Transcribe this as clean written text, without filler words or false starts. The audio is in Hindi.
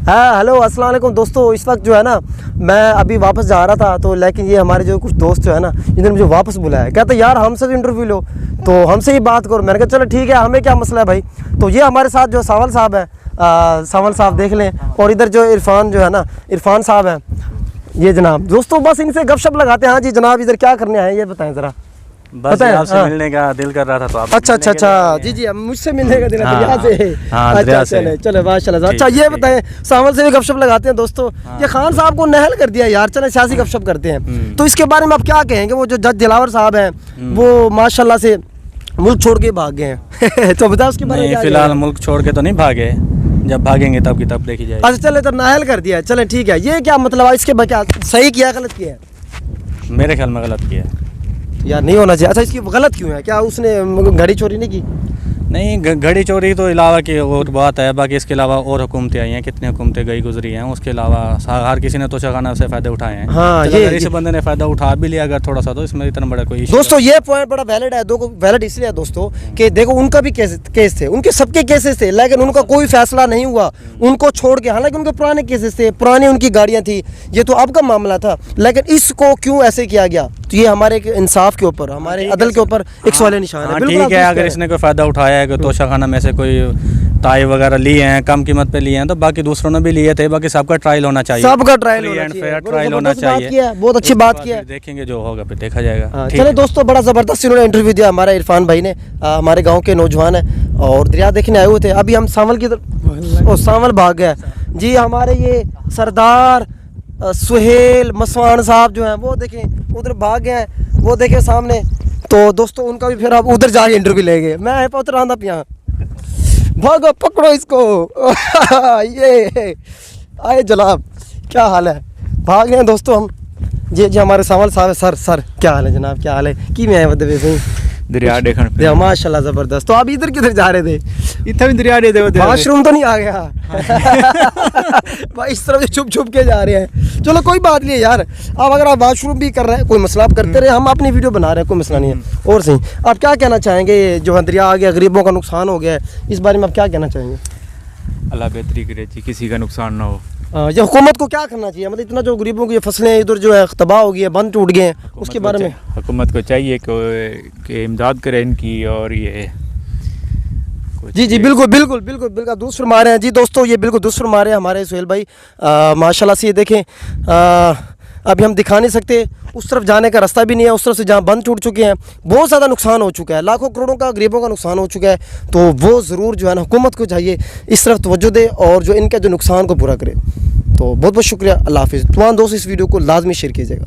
हाँ हेलो अस्सलाम वालेकुम दोस्तों। इस वक्त जो है ना मैं अभी वापस जा रहा था, तो लेकिन ये हमारे जो कुछ दोस्त जो है ना इन्होंने मुझे वापस बुलाया, कहते यार हमसे भी इंटरव्यू लो, तो हमसे ही बात करो। मैंने कहा चलो ठीक है, हमें क्या मसला है भाई। तो ये हमारे साथ जो सावल साहब है, सावल साहब देख लें, और इधर जो इरफान जो है ना, इरफान साहब हैं ये जनाब। दोस्तों बस इनसे गपशप लगाते हैं। हाँ जी जनाब, इधर क्या करने आए ये बताएं ज़रा। बस आपसे मिलने का दिल कर रहा था तो आप अच्छा जी जी, मुझसे मिलने का दिन है यहाँ से। अच्छा चले माशाल्लाह। अच्छा ये बताएं, सावल से भी गपशप लगाते हैं दोस्तों। ये खान साहब को नहल कर दिया यार, चले सियासी गपशप करते हैं। तो इसके बारे में आप क्या कहेंगे? वो जो जज दिलावर साहब हैं वो माशाल्लाह से मुल्क छोड़ के भाग गए हैं तो बता उसके बारे में। फिलहाल मुल्क छोड़ के तो नहीं भागे, जब भागेंगे तब की तब देखी जाएगी। अच्छा चले, तो नाहल कर दिया, चले ठीक है। ये क्या मतलब, इसके क्या सही किया गलत किया है? मेरे ख्याल में गलत किया है यार, नहीं होना चाहिए। अच्छा इसकी गलत क्यों है? क्या उसने घड़ी चोरी नहीं की? नहीं, घड़ी चोरी तो अलावा की और बात है, बाकी इसके अलावा और हुकूमतें आई हैं, कितनी हुकूमतें गई गुजरी हैं, उसके अलावा हर किसी ने तो शागाना से फ़ायदे उठाए हैं। हाँ, इस बंदे ने फ़ायदा उठा भी लिया अगर थोड़ा सा, तो इसमें इतना बड़ा कोई दोस्तों ये पॉइंट बड़ा वैलिड है। वैलिड इसलिए है दोस्तों कि देखो उनका भी केस थे, उनके सबके केसेस थे, लेकिन उनका कोई फैसला नहीं हुआ उनको छोड़ के। हालांकि उनके पुराने केसेस थे, पुरानी उनकी गाड़ियाँ थी, ये तो अब का मामला था, लेकिन इसको क्यों ऐसे किया गया? तो ये हमारे इंसाफ के ऊपर, हमारे अदल के ऊपर एक सवाल निशान है। ठीक है, अगर इसने कोई फ़ायदा उठाया है कि तोशाखाना में से कोई ताई वगैरह लिए हैं, कम कीमत पे लिए हैं, तो बाकी दूसरों ने भी लिए थे। बाकी सबका ट्रायल होना चाहिए, सबका ट्रायल होना चाहिए। बहुत अच्छी बात किया, देखेंगे जो होगा फिर देखा जाएगा। चलो दोस्तों, बड़ा ज़बरदस्त इन्होंने इंटरव्यू दिया हमारे इरफान भाई ने। हमारे गाँव के नौजवान हैं और दरिया देखने आए हुए थे। अभी हम सावल की तरफ, सावल भाग गया जी। हमारे ये सरदार सुहेल मसवान साहब जो हैं वो देखें उधर भाग गए हैं, वो देखें सामने। तो दोस्तों उनका भी फिर आप उधर जाके इंटरव्यू लेंगे। मैं उतर आंदा पिया, भागो पकड़ो इसको ये आए जनाब, क्या हाल है? भाग गए दोस्तों हम। जी जी हमारे सावल साहब है। सर क्या हाल है जनाब, क्या हाल है? कि मैं वैसे दरिया देखने पे माशाल्लाह ज़बरदस्त। तो आप इधर किधर जा रहे थे? इतना भी दरिया दे वाशरूम तो नहीं आ गया भाई? इस तरफ से छुप के जा रहे हैं। चलो कोई बात नहीं है यार, अब अगर आप वाशरूम भी कर रहे हैं कोई मसला, आप करते रहे, हम अपनी वीडियो बना रहे हैं, कोई मसला नहीं है। और सही, आप क्या कहना चाहेंगे? जो है दरिया आ गया, गरीबों का नुकसान हो गया है, इस बारे में आप क्या कहना चाहेंगे? अल्लाह बेहतरी करे जी, किसी का नुकसान ना हो। ये हुकूमत को क्या करना चाहिए? मतलब इतना जो गरीबों की फसलें इधर जो है तबाह हो गई है, बंद टूट गए हैं, उसके बारे में हुकूमत को चाहिए कि इमदाद करे इनकी। और ये जी बिल्कुल दुरुस्त फरमा रहे हैं जी दोस्तों, ये बिल्कुल दुरुस्त फरमा रहे हैं हमारे सुहेल भाई माशाल्लाह से। ये देखें अभी हम दिखा नहीं सकते, उस तरफ जाने का रास्ता भी नहीं है, उस तरफ से जहाँ बंद टूट चुके हैं, बहुत ज़्यादा नुकसान हो चुका है, लाखों करोड़ों का गरीबों का नुकसान हो चुका है। तो वो ज़रूर जो है ना हुकूमत को चाहिए इस तरफ तवज्जो दे और जो इनका जो नुकसान को पूरा करे। तो बहुत बहुत शुक्रिया, अल्लाह हाफिज़। तमाम दोस्त इस वीडियो को लाजमी शेयर कीजिएगा।